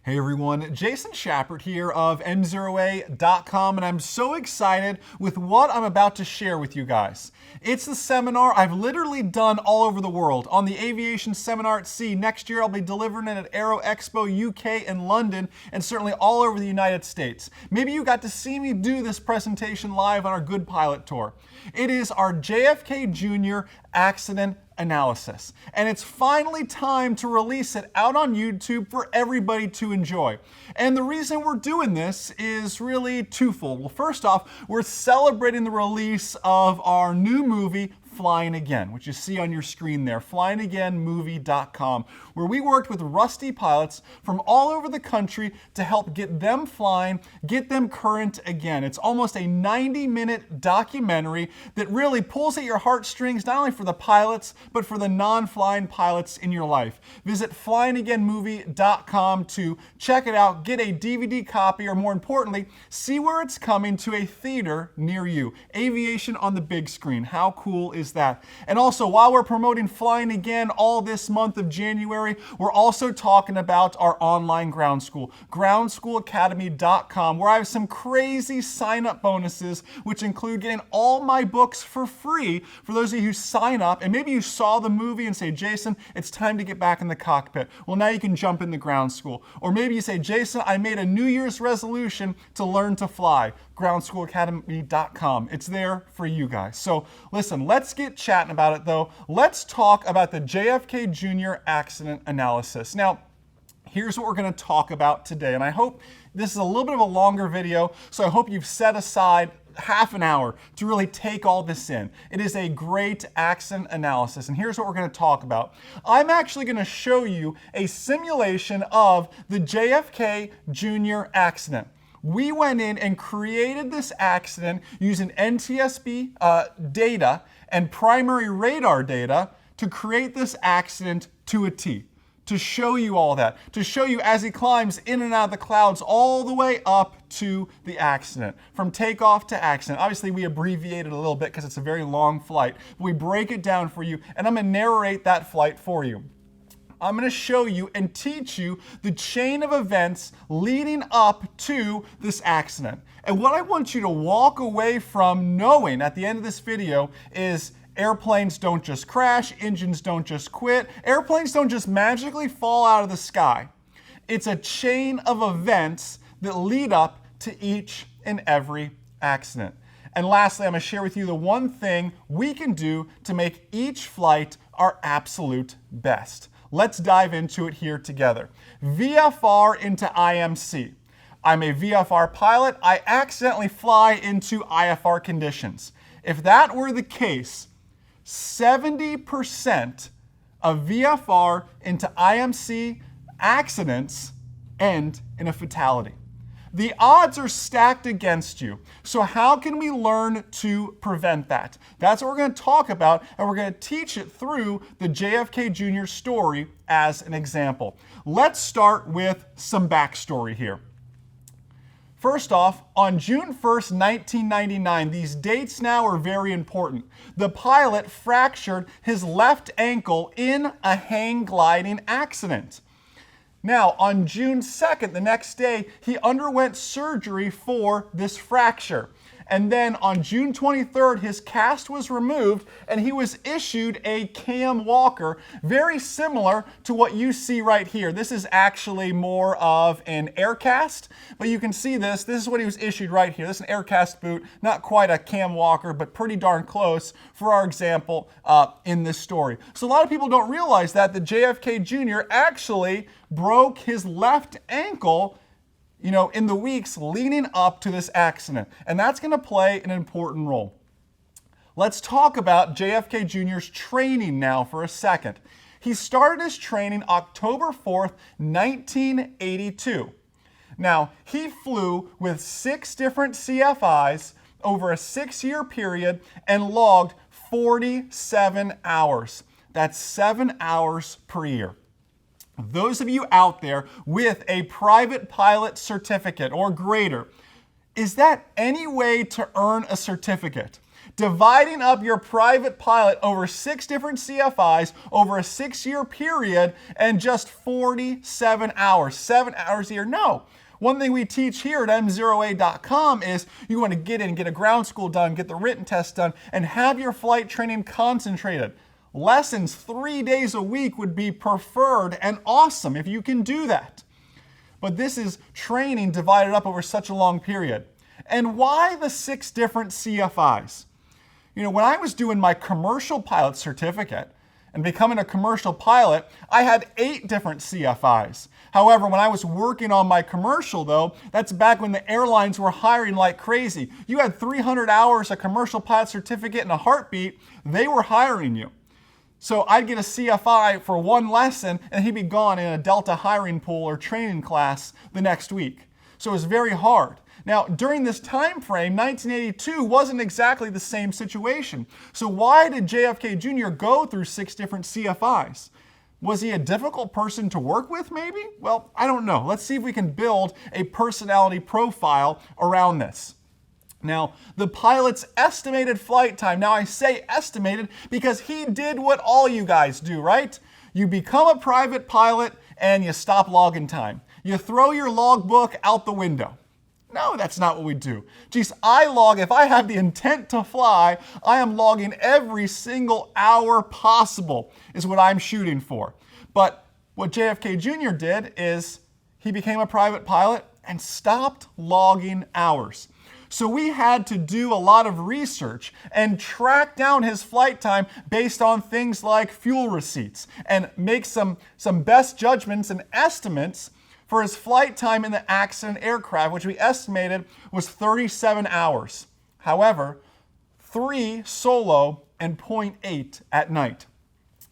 Hey everyone, Jason Shepard here of MzeroA.com, and I'm so excited with what I'm about to share with you guys. It's the seminar I've literally done all over the world. On the Aviation Seminar at Sea, next year I'll be delivering it at Aero Expo UK in London, and certainly all over the United States. Maybe you got to see me do this presentation live on our Good Pilot Tour. It is our JFK Jr. accident analysis. And it's finally time to release it out on YouTube for everybody to enjoy. And the reason we're doing this is really twofold. Well, first off, we're celebrating the release of our new movie, Flying Again, which you see on your screen there, flyingagainmovie.com, where we worked with rusty pilots from all over the country to help get them flying, get them current again. It's almost a 90-minute documentary that really pulls at your heartstrings, not only for the pilots, but for the non-flying pilots in your life. Visit flyingagainmovie.com to check it out, get a DVD copy, or more importantly, see where it's coming to a theater near you. Aviation on the big screen. How cool is that? And also, while we're promoting Flying Again all this month of January, we're also talking about our online ground school, groundschoolacademy.com, where I have some crazy sign-up bonuses, which include getting all my books for free for those of you who sign up. And maybe you saw the movie and say, Jason, it's time to get back in the cockpit. Well, now you can jump in the ground school. Or maybe you say, Jason, I made a New Year's resolution to learn to fly. groundschoolacademy.com. It's there for you guys. So listen, let's get chatting about it though. Let's talk about the JFK Jr. accident analysis. Now, here's what we're going to talk about today. And I hope this is a little bit of a longer video, so I hope you've set aside half an hour to really take all this in. It is a great accident analysis, and here's what we're going to talk about. I'm actually going to show you a simulation of the JFK Jr. accident. We went in and created this accident using NTSB data and primary radar data to create this accident to a T. To show you all that, to show you as he climbs in and out of the clouds all the way up to the accident, from takeoff to accident. Obviously, we abbreviate it a little bit because it's a very long flight, but we break it down for you, and I'm going to narrate that flight for you. I'm going to show you and teach you the chain of events leading up to this accident. And what I want you to walk away from knowing at the end of this video is airplanes don't just crash, engines don't just quit, airplanes don't just magically fall out of the sky. It's a chain of events that lead up to each and every accident. And lastly, I'm going to share with you the one thing we can do to make each flight our absolute best. Let's dive into it here together. VFR into IMC. I'm a VFR pilot. I accidentally fly into IFR conditions. If that were the case, 70% of VFR into IMC accidents end in a fatality. The odds are stacked against you. So how can we learn to prevent that? That's what we're going to talk about, and we're going to teach it through the JFK Jr. story as an example. Let's start with some backstory here. First off, on June 1st, 1999, these dates now are very important. The pilot fractured his left ankle in a hang gliding accident. Now, on June 2nd, the next day, he underwent surgery for this fracture. And then on June 23rd, his cast was removed and he was issued a cam walker, very similar to what you see right here. This is actually more of an air cast, but you can see this. This is what he was issued right here. This is an air cast boot, not quite a cam walker, but pretty darn close for our example in this story. So a lot of people don't realize that the JFK Jr. actually broke his left ankle in the weeks leading up to this accident. And that's going to play an important role. Let's talk about JFK Jr.'s training now for a second. He started his training October 4th, 1982. Now, he flew with 6 different CFIs over a 6-year period and logged 47 hours. That's 7 hours per year. Those of you out there with a private pilot certificate or greater, is that any way to earn a certificate? dividing up your private pilot over 6 different CFIs over a 6-year period and just 47 hours, 7 hours a year. No. One thing we teach here at MzeroA.com is you want to get in, get a ground school done, get the written test done, and have your flight training concentrated. Lessons 3 days a week would be preferred and awesome if you can do that. But this is training divided up over such a long period. And why the 6 different CFIs? You know, when I was doing my commercial pilot certificate and becoming a commercial pilot, I had 8 different CFIs. However, when I was working on my commercial, though, that's back when the airlines were hiring like crazy. You had 300 hours, a commercial pilot certificate, and a heartbeat, they were hiring you. So I'd get a CFI for 1 lesson, and he'd be gone in a Delta hiring pool or training class the next week. So it was very hard. Now, during this time frame, 1982 wasn't exactly the same situation. So why did JFK Jr. go through 6 different CFIs? Was he a difficult person to work with, maybe? Well, I don't know. Let's see if we can build a personality profile around this. Now, the pilot's estimated flight time. Now, I say estimated because he did what all you guys do, right? You become a private pilot and you stop logging time. You throw your logbook out the window. No, that's not what we do. Geez, I log, if I have the intent to fly, I am logging every single hour possible is what I'm shooting for. But what JFK Jr. did is he became a private pilot and stopped logging hours. So we had to do a lot of research and track down his flight time based on things like fuel receipts and make some best judgments and estimates for his flight time in the accident aircraft, which we estimated was 37 hours. However, 3 solo and 0.8 at night.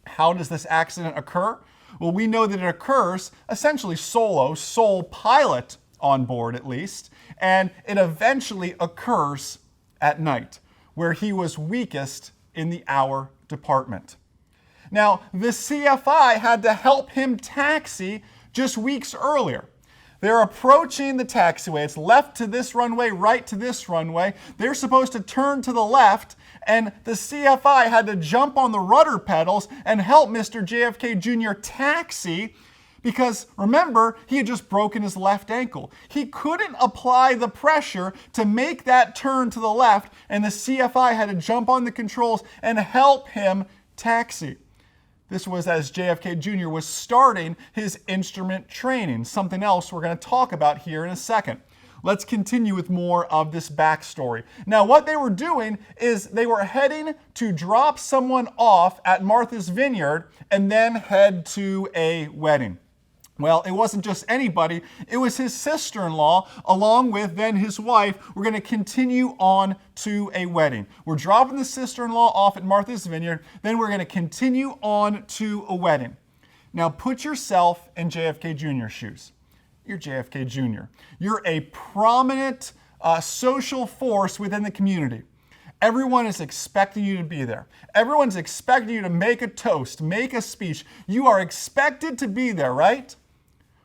How does this accident occur? Well, we know that it occurs essentially solo, sole pilot on board at least, and it eventually occurs at night, where he was weakest in the hour department. Now, the CFI had to help him taxi just weeks earlier. They're approaching the taxiway. It's left to this runway, right to this runway. They're supposed to turn to the left, and the CFI had to jump on the rudder pedals and help Mr. JFK Jr. taxi because, remember, he had just broken his left ankle. He couldn't apply the pressure to make that turn to the left, and the CFI had to jump on the controls and help him taxi. This was as JFK Jr. was starting his instrument training, something else we're going to talk about here in a second. Let's continue with more of this backstory. Now, what they were doing is they were heading to drop someone off at Martha's Vineyard and then head to a wedding. Well, it wasn't just anybody, it was his sister-in-law, along with then his wife. We're going to continue on to a wedding. We're dropping the sister-in-law off at Martha's Vineyard, then we're going to continue on to a wedding. Now, put yourself in JFK Jr.'s shoes. You're JFK Jr. You're a prominent social force within the community. Everyone is expecting you to be there. Everyone's expecting you to make a toast, make a speech. You are expected to be there, right?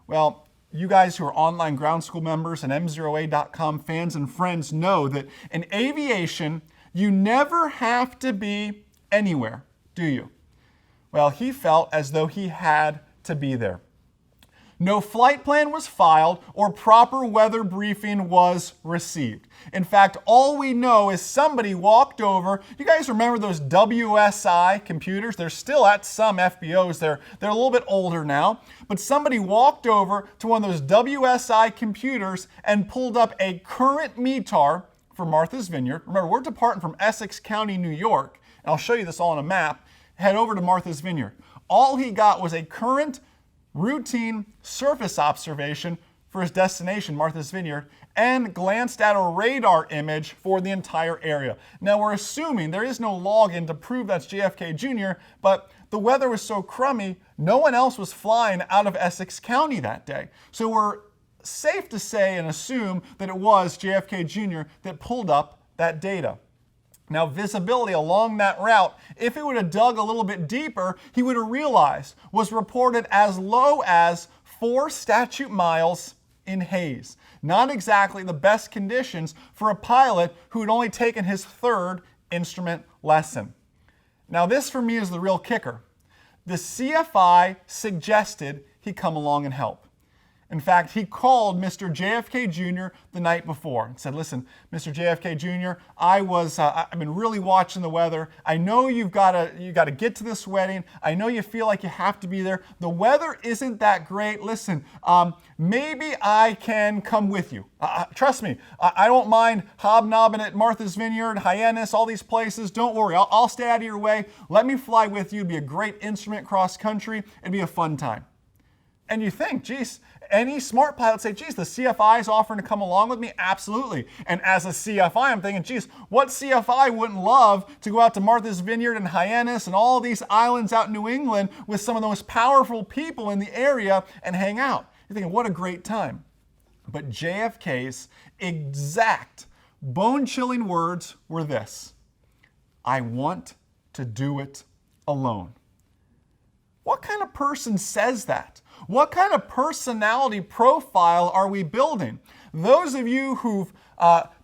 Well, you guys who are online ground school members and MzeroA.com fans and friends know that in aviation, you never have to be anywhere, do you? Well, he felt as though he had to be there. No flight plan was filed or proper weather briefing was received. In fact, all we know is somebody walked over. You guys remember those WSI computers? They're still at some FBOs. They're a little bit older now. But somebody walked over to one of those WSI computers and pulled up a current METAR for Martha's Vineyard. Remember, we're departing from Essex County, New York. And I'll show you this all on a map. Head over to Martha's Vineyard. All he got was a current routine surface observation for his destination, Martha's Vineyard, and glanced at a radar image for the entire area. Now, we're assuming there is no login to prove that's JFK Jr., but the weather was so crummy, no one else was flying out of Essex County that day. So we're safe to say and assume that it was JFK Jr. that pulled up that data. Now, visibility along that route, if he would have dug a little bit deeper, he would have realized was reported as low as 4 statute miles in haze. Not exactly the best conditions for a pilot who had only taken his 3rd instrument lesson. Now this for me is the real kicker. The CFI suggested he come along and help. In fact, he called Mr. JFK Jr. the night before and said, listen, Mr. JFK Jr., I've been really watching the weather. I know you got to get to this wedding. I know you feel like you have to be there. The weather isn't that great. Listen, maybe I can come with you. Trust me, I don't mind hobnobbing at Martha's Vineyard, Hyannis, all these places. Don't worry, I'll stay out of your way. Let me fly with you. It'd be a great instrument cross country. It'd be a fun time. And you think, geez, any smart pilot say, geez, the CFI is offering to come along with me? Absolutely. And as a CFI, I'm thinking, geez, what CFI wouldn't love to go out to Martha's Vineyard and Hyannis and all these islands out in New England with some of the most powerful people in the area and hang out? You're thinking, what a great time. But JFK's exact bone-chilling words were this: I want to do it alone. What kind of person says that? What kind of personality profile are we building? Those of you who've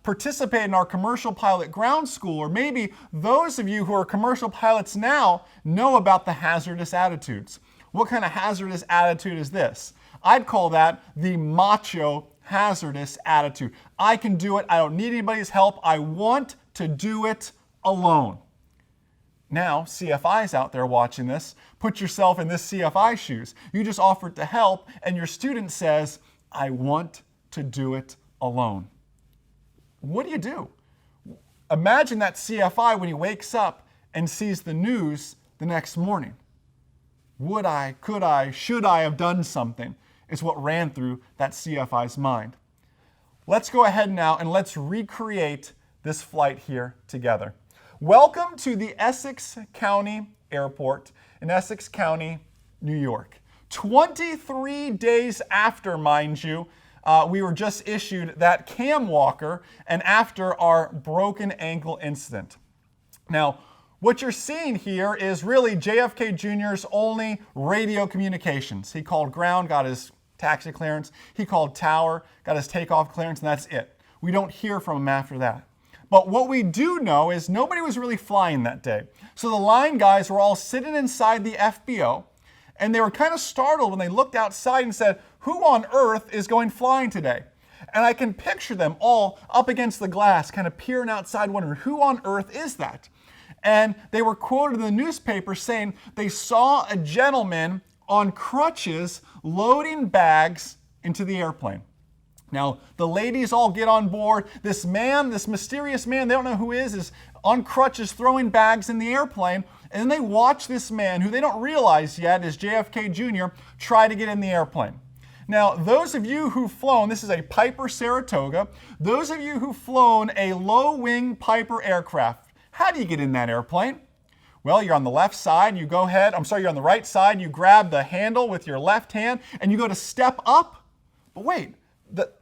participated in our commercial pilot ground school, or maybe those of you who are commercial pilots now, know about the hazardous attitudes. What kind of hazardous attitude is this? I'd call that the macho hazardous attitude. I can do it. I don't need anybody's help. I want to do it alone. Now, CFIs out there watching this, put yourself in this CFI shoes. You just offered to help, and your student says, I want to do it alone. What do? Imagine that CFI when he wakes up and sees the news the next morning. Would I, could I, should I have done something? Is what ran through that CFI's mind. Let's go ahead now and let's recreate this flight here together. Welcome to the Essex County Airport in Essex County, New York. 23 days after, mind you, we were just issued that cam walker and after our broken ankle incident. Now, what you're seeing here is really JFK Jr.'s only radio communications. He called ground, got his taxi clearance. He called tower, got his takeoff clearance, and that's it. We don't hear from him after that. But what we do know is nobody was really flying that day. So the line guys were all sitting inside the FBO, and they were kind of startled when they looked outside and said, who on earth is going flying today? And I can picture them all up against the glass, kind of peering outside, wondering, who on earth is that? And they were quoted in the newspaper saying they saw a gentleman on crutches loading bags into the airplane. Now, the ladies all get on board. This man, this mysterious man, they don't know who is on crutches throwing bags in the airplane. And then they watch this man, who they don't realize yet is JFK Jr., try to get in the airplane. Now, those of you who've flown, this is a Piper Saratoga, those of you who've flown a low-wing Piper aircraft, how do you get in that airplane? Well, you're on the left side, you're on the right side, you grab the handle with your left hand, and you go to step up. But wait.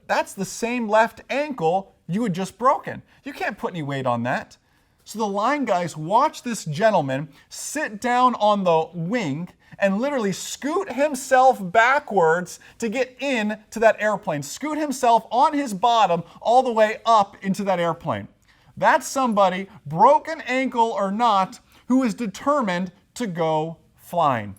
That's the same left ankle you had just broken. You can't put any weight on that. So the line guys watch this gentleman sit down on the wing and literally scoot himself backwards to get into that airplane. Scoot himself on his bottom all the way up into that airplane. That's somebody, broken ankle or not, who is determined to go flying.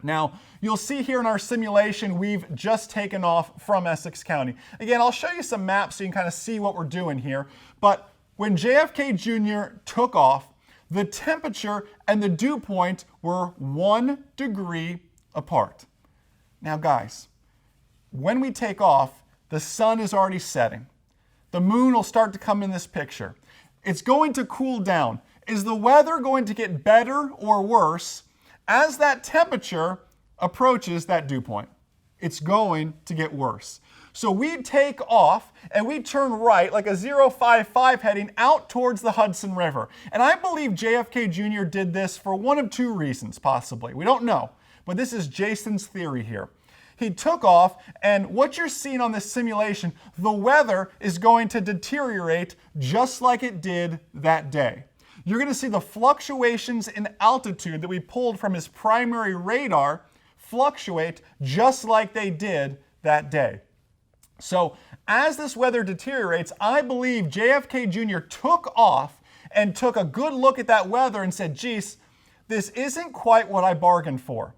Now, you'll see here in our simulation, we've just taken off from Essex County. Again, I'll show you some maps so you can kind of see what we're doing here. But when JFK Jr. took off, the temperature and the dew point were 1 degree apart. Now, guys, when we take off, the sun is already setting. The moon will start to come in this picture. It's going to cool down. Is the weather going to get better or worse as that temperature approaches that dew point? It's going to get worse. So we take off and we turn right like a 055 heading out towards the Hudson River. And I believe JFK Jr. did this for one of two reasons, possibly. We don't know, but this is Jason's theory here. He took off, and what you're seeing on this simulation, the weather is going to deteriorate just like it did that day. You're going to see the fluctuations in altitude that we pulled from his primary radar fluctuate just like they did that day. So as this weather deteriorates, I believe JFK Jr. took off and took a good look at that weather and said, geez, this isn't quite what I bargained for.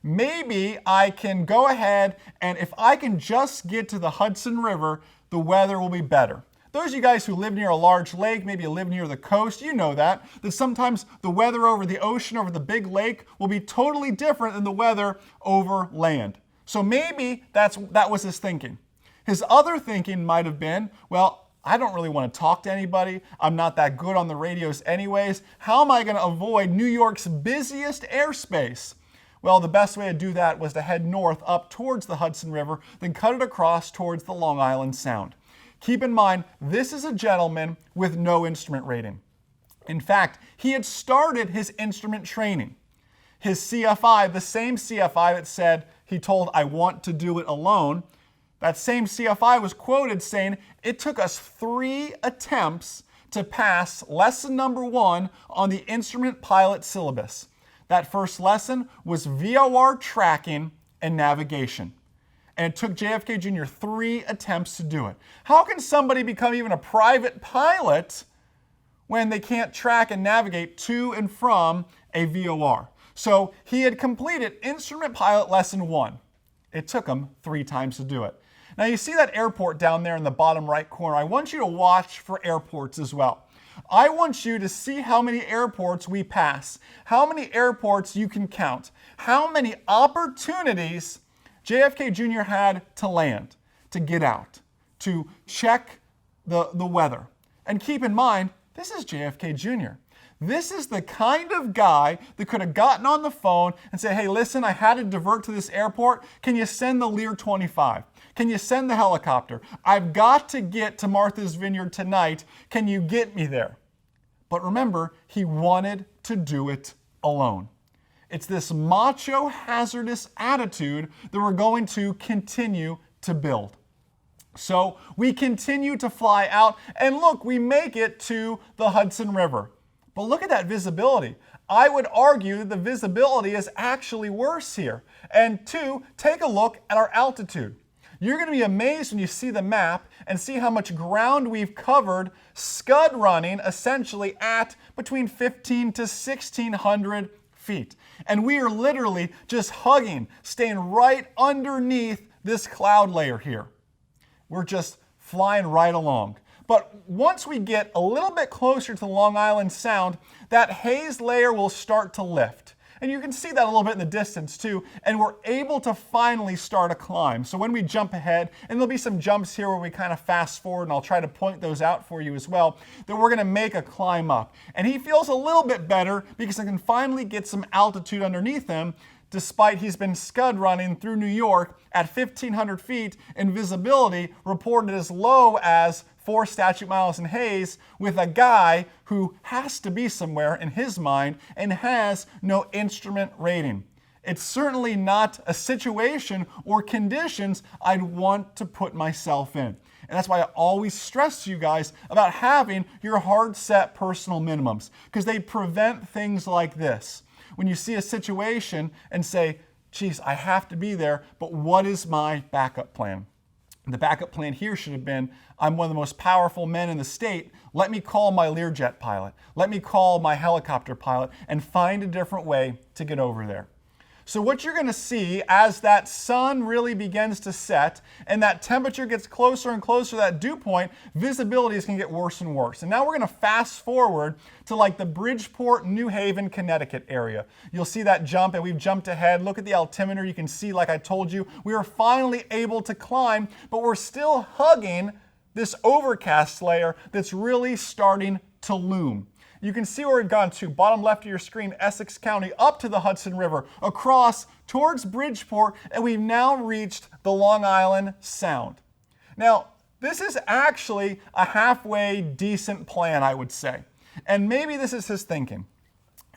Maybe I can go ahead, and if I can just get to the Hudson River, the weather will be better. Those of you guys who live near a large lake, maybe you live near the coast, you know that sometimes the weather over the ocean, over the big lake, will be totally different than the weather over land. So maybe that was his thinking. His other thinking might have been, well, I don't really want to talk to anybody. I'm not that good on the radios anyways. How am I going to avoid New York's busiest airspace? Well, the best way to do that was to head north up towards the Hudson River, then cut it across towards the Long Island Sound. Keep in mind, this is a gentleman with no instrument rating. In fact, he had started his instrument training. His CFI, the same CFI that said he told, I want to do it alone, that same CFI was quoted saying, it took us 3 attempts to pass lesson number 1 on the instrument pilot syllabus. That first lesson was VOR tracking and navigation. And it took JFK Jr. 3 attempts to do it. How can somebody become even a private pilot when they can't track and navigate to and from a VOR? So he had completed instrument pilot lesson 1. It took him 3 times to do it. Now you see that airport down there in the bottom right corner. I want you to watch for airports as well. I want you to see how many airports we pass, how many airports you can count, how many opportunities JFK Jr. had to land, to get out, to check the weather. And keep in mind, this is JFK Jr. This is the kind of guy that could have gotten on the phone and said, hey, listen, I had to divert to this airport. Can you send the Lear 25? Can you send the helicopter? I've got to get to Martha's Vineyard tonight. Can you get me there? But remember, he wanted to do it alone. It's this macho, hazardous attitude that we're going to continue to build. So we continue to fly out, and look, we make it to the Hudson River. But look at that visibility. I would argue the visibility is actually worse here. And 2, take a look at our altitude. You're going to be amazed when you see the map and see how much ground we've covered scud running essentially at between 15 to 1,600 feet. And we are literally just hugging, staying right underneath this cloud layer here. We're just flying right along. But once we get a little bit closer to the Long Island Sound, that haze layer will start to lift. And you can see that a little bit in the distance too, and we're able to finally start a climb. So when we jump ahead, and there'll be some jumps here where we kind of fast forward, and I'll try to point those out for you as well, that we're going to make a climb up. And he feels a little bit better because I can finally get some altitude underneath him, despite he's been scud running through New York at 1,500 feet and visibility reported as low as 4 statute miles in haze with a guy who has to be somewhere in his mind and has no instrument rating. It's certainly not a situation or conditions I'd want to put myself in. And that's why I always stress to you guys about having your hard set personal minimums, because they prevent things like this. When you see a situation and say, geez, I have to be there, but what is my backup plan? The backup plan here should have been, I'm one of the most powerful men in the state. Let me call my Learjet pilot. Let me call my helicopter pilot and find a different way to get over there. So what you're going to see as that sun really begins to set and that temperature gets closer and closer to that dew point, visibility is going to get worse and worse. And now we're going to fast forward to like the Bridgeport, New Haven, Connecticut area. You'll see that jump, and we've jumped ahead. Look at the altimeter. You can see, like I told you, we are finally able to climb, but we're still hugging this overcast layer that's really starting to loom. You can see where we've gone to, bottom left of your screen, Essex County, up to the Hudson River, across towards Bridgeport, and we've now reached the Long Island Sound. Now, this is actually a halfway decent plan, I would say. And maybe this is his thinking.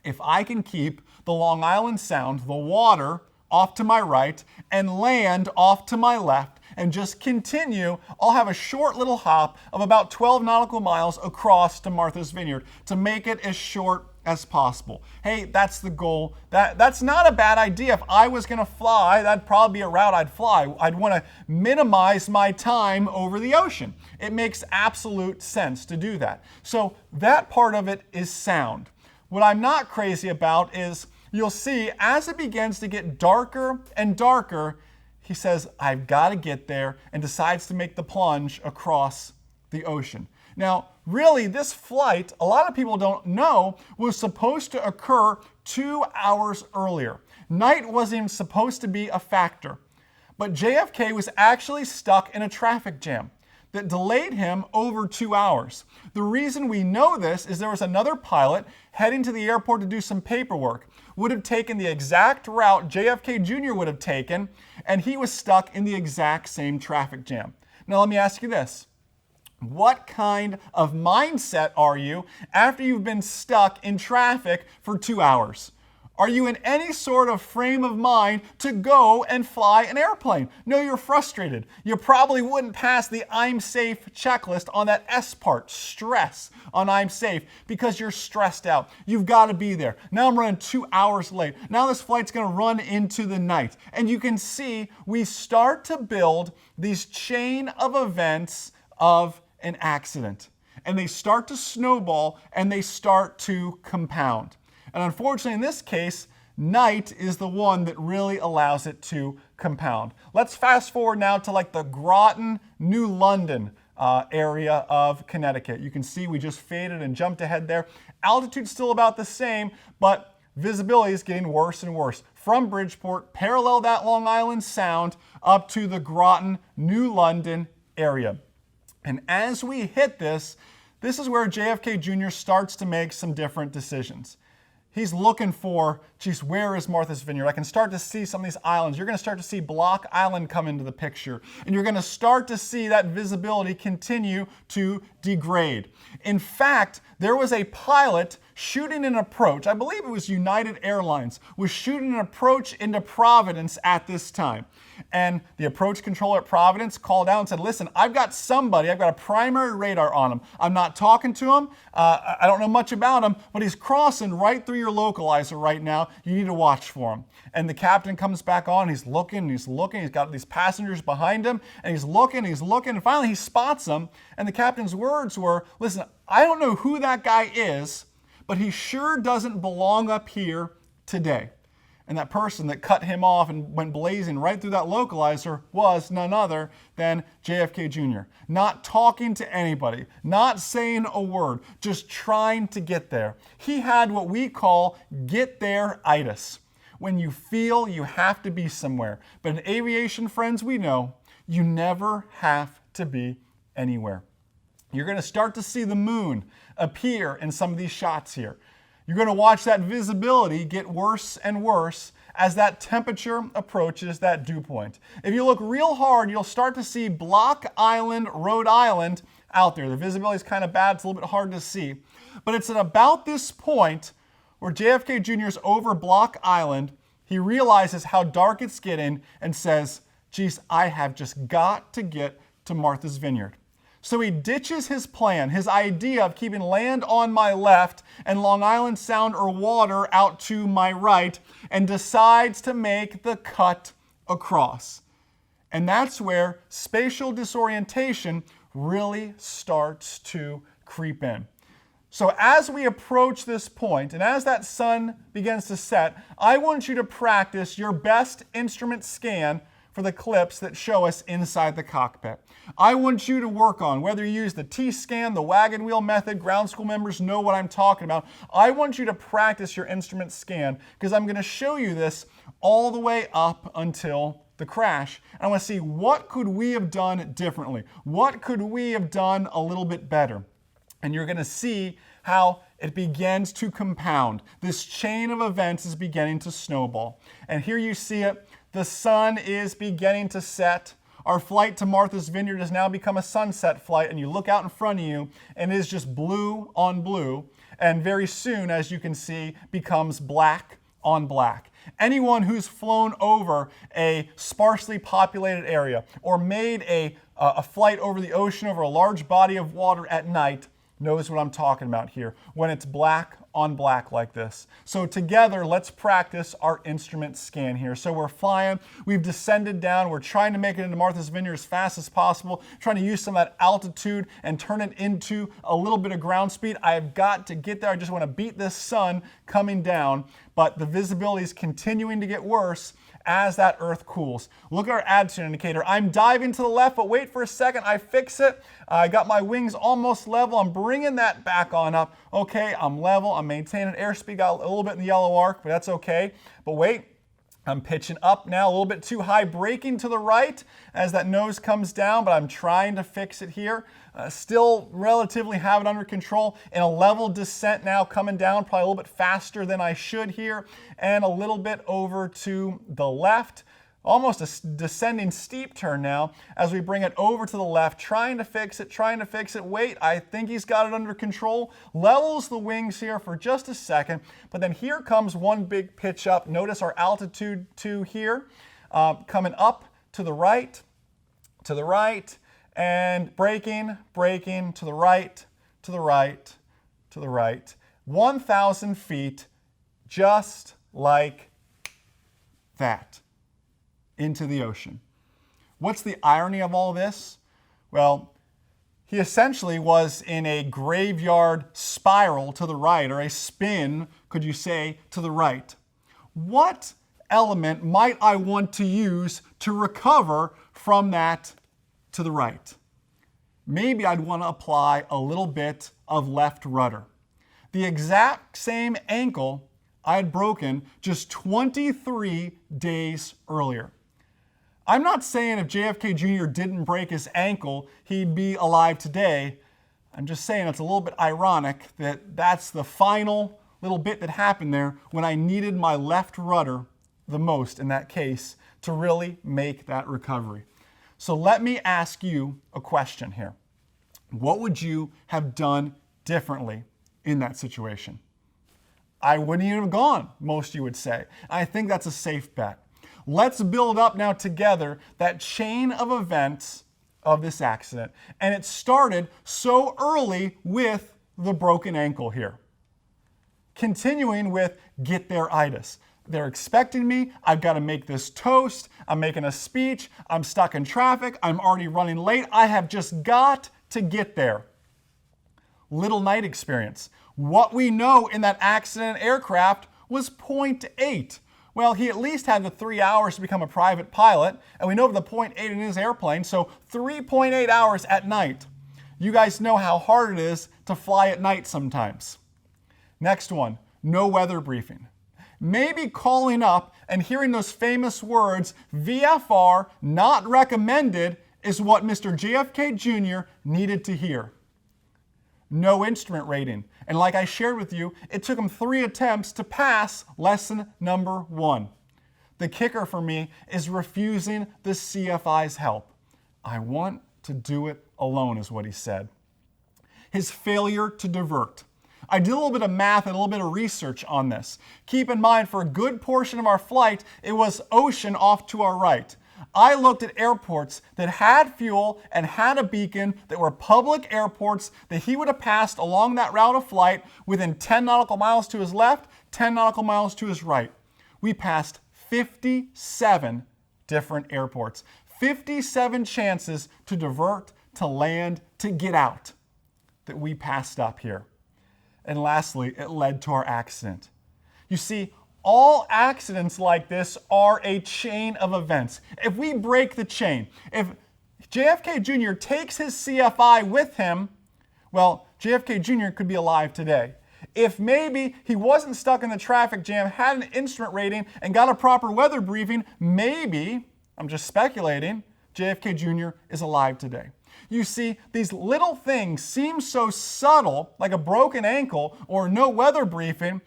If I can keep the Long Island Sound, the water, off to my right, and land off to my left, and just continue, I'll have a short little hop of about 12 nautical miles across to Martha's Vineyard to make it as short as possible. Hey, that's the goal. That's not a bad idea. If I was going to fly, that'd probably be a route I'd fly. I'd want to minimize my time over the ocean. It makes absolute sense to do that. So that part of it is sound. What I'm not crazy about is you'll see as it begins to get darker and darker, he says, I've got to get there, and decides to make the plunge across the ocean. Now, really, this flight, a lot of people don't know, was supposed to occur 2 hours earlier. Night wasn't even supposed to be a factor. But JFK was actually stuck in a traffic jam that delayed him over 2 hours. The reason we know this is there was another pilot heading to the airport to do some paperwork, would have taken the exact route JFK Jr. would have taken, and he was stuck in the exact same traffic jam. Now let me ask you this. What kind of mindset are you after you've been stuck in traffic for 2 hours? Are you in any sort of frame of mind to go and fly an airplane? No, you're frustrated. You probably wouldn't pass the I'm safe checklist on that S part, stress on I'm safe, because you're stressed out. You've got to be there. Now I'm running 2 hours late. Now this flight's going to run into the night. And you can see we start to build these chain of events of an accident. And they start to snowball and they start to compound. And unfortunately, in this case, night is the one that really allows it to compound. Let's fast forward now to like the Groton, New London area of Connecticut. You can see we just faded and jumped ahead there. Altitude's still about the same, but visibility is getting worse and worse. From Bridgeport, parallel that Long Island Sound up to the Groton, New London area. And as we hit this is where JFK Jr. starts to make some different decisions. He's looking for, geez, where is Martha's Vineyard? I can start to see some of these islands. You're going to start to see Block Island come into the picture. And you're going to start to see that visibility continue to degrade. In fact, there was a pilot shooting an approach. I believe it was United Airlines, was shooting an approach into Providence at this time. And the approach controller at Providence called out and said, listen, I've got a primary radar on him. I'm not talking to him. I don't know much about him, but he's crossing right through your localizer right now. You need to watch for him. And the captain comes back on. He's looking. He's got these passengers behind him, and he's looking. And finally he spots them. And the captain's words were, listen, I don't know who that guy is, but he sure doesn't belong up here today. And that person that cut him off and went blazing right through that localizer was none other than JFK Jr. Not talking to anybody, not saying a word, just trying to get there. He had what we call get there-itis, when you feel you have to be somewhere. But in aviation, friends, we know you never have to be anywhere. You're going to start to see the moon appear in some of these shots here. You're going to watch that visibility get worse and worse as that temperature approaches that dew point. If you look real hard, you'll start to see Block Island, Rhode Island out there. The visibility is kind of bad. It's a little bit hard to see. But it's at about this point where JFK Jr. is over Block Island. He realizes how dark it's getting and says, geez, I have just got to get to Martha's Vineyard. So he ditches his plan, his idea of keeping land on my left and Long Island Sound or water out to my right, and decides to make the cut across. And that's where spatial disorientation really starts to creep in. So as we approach this point, and as that sun begins to set, I want you to practice your best instrument scan for the clips that show us inside the cockpit. I want you to work on, whether you use the T-scan, the wagon wheel method, ground school members know what I'm talking about. I want you to practice your instrument scan, because I'm going to show you this all the way up until the crash. And I want to see, what could we have done differently? What could we have done a little bit better? And you're going to see how it begins to compound. This chain of events is beginning to snowball. And here you see it. The sun is beginning to set. Our flight to Martha's Vineyard has now become a sunset flight, and you look out in front of you, and it is just blue on blue. And very soon, as you can see, becomes black on black. Anyone who's flown over a sparsely populated area or made a flight over the ocean over a large body of water at night knows what I'm talking about here, when it's black on black like this. So together, let's practice our instrument scan here. So we're flying, we've descended down, we're trying to make it into Martha's Vineyard as fast as possible, trying to use some of that altitude and turn it into a little bit of ground speed. I've got to get there. I just want to beat this sun coming down, but the visibility is continuing to get worse as that Earth cools. Look at our attitude indicator. I'm diving to the left, but wait for a second. I fix it. I got my wings almost level. I'm bringing that back on up. Okay, I'm level. I'm maintaining airspeed. Got a little bit in the yellow arc, but that's okay. But wait, I'm pitching up now, a little bit too high, braking to the right as that nose comes down, but I'm trying to fix it here. Still relatively have it under control. In a level descent now, coming down probably a little bit faster than I should here, and a little bit over to the left. Almost a descending steep turn now as we bring it over to the left, trying to fix it, trying to fix it. Wait, I think he's got it under control. Levels the wings here for just a second, but then here comes one big pitch up. Notice our altitude 2 here, coming up to the right, and braking to the right, to the right, to the right. 1,000 feet, just like that, into the ocean. What's the irony of all this? Well, he essentially was in a graveyard spiral to the right, or a spin, could you say, to the right. What element might I want to use to recover from that to the right? Maybe I'd want to apply a little bit of left rudder. The exact same ankle I had broken just 23 days earlier. I'm not saying if JFK Jr. didn't break his ankle, he'd be alive today. I'm just saying it's a little bit ironic that that's the final little bit that happened there when I needed my left rudder the most in that case to really make that recovery. So let me ask you a question here. What would you have done differently in that situation? I wouldn't even have gone, most of you would say. I think that's a safe bet. Let's build up now together that chain of events of this accident. And it started so early with the broken ankle here. Continuing with get there-itis. They're expecting me. I've got to make this toast. I'm making a speech. I'm stuck in traffic. I'm already running late. I have just got to get there. Little night experience. What we know in that accident aircraft was 0.8. Well, he at least had the 3 hours to become a private pilot, and we know the 0.8 in his airplane, so 3.8 hours at night. You guys know how hard it is to fly at night sometimes. Next one, no weather briefing. Maybe calling up and hearing those famous words, VFR, not recommended, is what Mr. JFK Jr. needed to hear. No instrument rating. And like I shared with you, it took him 3 attempts to pass lesson number 1. The kicker for me is refusing the CFI's help. I want to do it alone, is what he said. His failure to divert. I did a little bit of math and a little bit of research on this. Keep in mind, for a good portion of our flight, it was ocean off to our right. I looked at airports that had fuel and had a beacon that were public airports that he would have passed along that route of flight within 10 nautical miles to his left, 10 nautical miles to his right. We passed 57 different airports, 57 chances to divert, to land, to get out that we passed up here. And lastly, it led to our accident. You see, all accidents like this are a chain of events. If we break the chain, if JFK Jr. takes his CFI with him, well, JFK Jr. could be alive today. If maybe he wasn't stuck in the traffic jam, had an instrument rating, and got a proper weather briefing, maybe, I'm just speculating, JFK Jr. is alive today. You see, these little things seem so subtle, like a broken ankle or no weather briefing,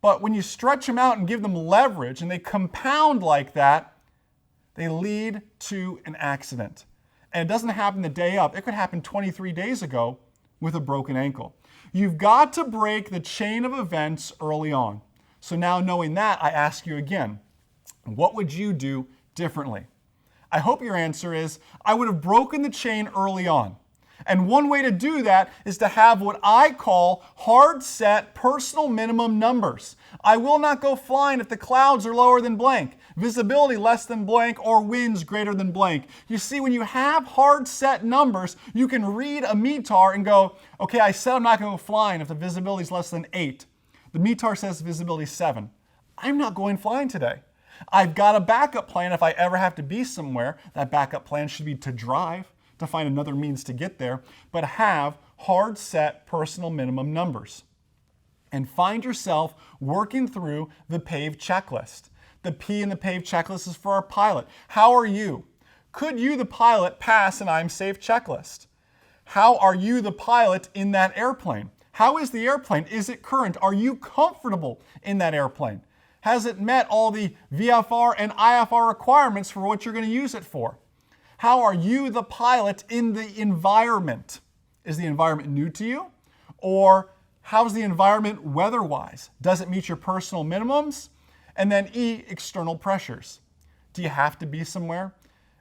but when you stretch them out and give them leverage and they compound like that, they lead to an accident. And it doesn't happen the day up. It could happen 23 days ago with a broken ankle. You've got to break the chain of events early on. So now knowing that, I ask you again, what would you do differently? I hope your answer is, I would have broken the chain early on. And one way to do that is to have what I call hard set personal minimum numbers. I will not go flying if the clouds are lower than blank, visibility less than blank, or winds greater than blank. You see, when you have hard set numbers, you can read a METAR and go, okay, I said I'm not going to go flying if the visibility is less than 8. The METAR says visibility 7. I'm not going flying today. I've got a backup plan if I ever have to be somewhere. That backup plan should be to drive, to find another means to get there, but have hard set personal minimum numbers. And find yourself working through the PAVE checklist. The P in the PAVE checklist is for our pilot. How are you? Could you, the pilot, pass an I'm safe checklist? How are you, the pilot, in that airplane? How is the airplane? Is it current? Are you comfortable in that airplane? Has it met all the VFR and IFR requirements for what you're going to use it for? How are you, the pilot, in the environment? Is the environment new to you? Or how's the environment weather-wise? Does it meet your personal minimums? And then E, external pressures. Do you have to be somewhere?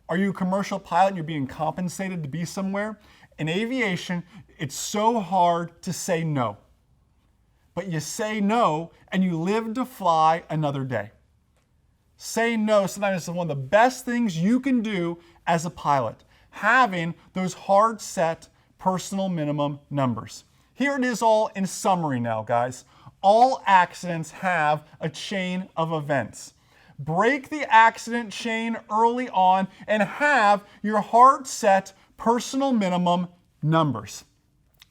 Are you a commercial pilot and you're being compensated to be somewhere? In aviation, it's so hard to say no. But you say no and you live to fly another day. Saying no sometimes is one of the best things you can do as a pilot, having those hard set personal minimum numbers. Here it is all in summary now, guys. All accidents have a chain of events. Break the accident chain early on and have your hard set personal minimum numbers.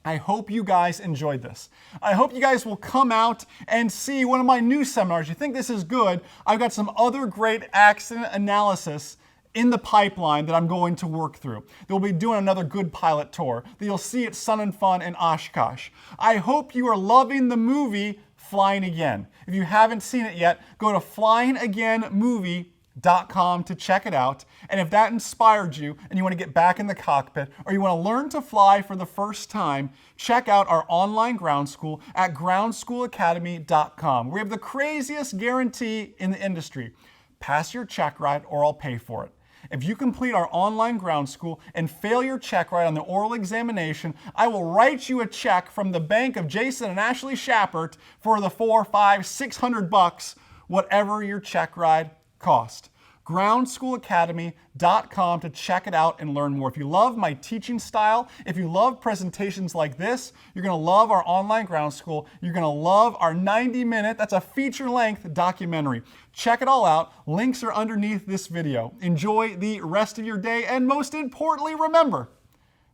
I hope you guys enjoyed this. I hope you guys will come out and see one of my new seminars. You think this is good? I've got some other great accident analysis in the pipeline that I'm going to work through. We'll be doing another good pilot tour that you'll see at Sun and Fun in Oshkosh. I hope you are loving the movie Flying Again. If you haven't seen it yet, go to flyingagainmovie.com to check it out. And if that inspired you and you want to get back in the cockpit or you want to learn to fly for the first time, check out our online ground school at groundschoolacademy.com. We have the craziest guarantee in the industry. Pass your check ride or I'll pay for it. If you complete our online ground school and fail your check ride on the oral examination, I will write you a check from the bank of Jason and Ashley Shapert for the $400, $500, $600, whatever your check ride cost. groundschoolacademy.com to check it out and learn more. If you love my teaching style, if you love presentations like this, you're going to love our online ground school. You're going to love our 90-minute, that's a feature-length documentary. Check it all out. Links are underneath this video. Enjoy the rest of your day, and most importantly, remember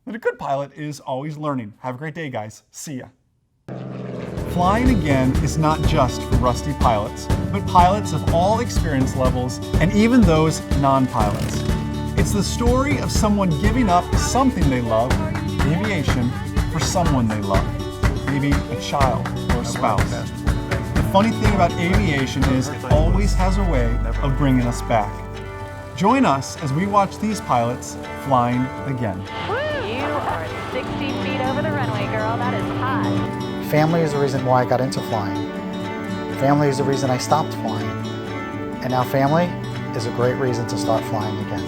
that a good pilot is always learning. Have a great day, guys. See ya. Flying Again is not just for rusty pilots, but pilots of all experience levels and even those non-pilots. It's the story of someone giving up something they love, aviation, for someone they love, maybe a child or a spouse. The funny thing about aviation is it always has a way of bringing us back. Join us as we watch these pilots flying again. You are 60 feet over the runway, girl. That is high. Family is the reason why I got into flying. Family is the reason I stopped flying. And now family is a great reason to start flying again.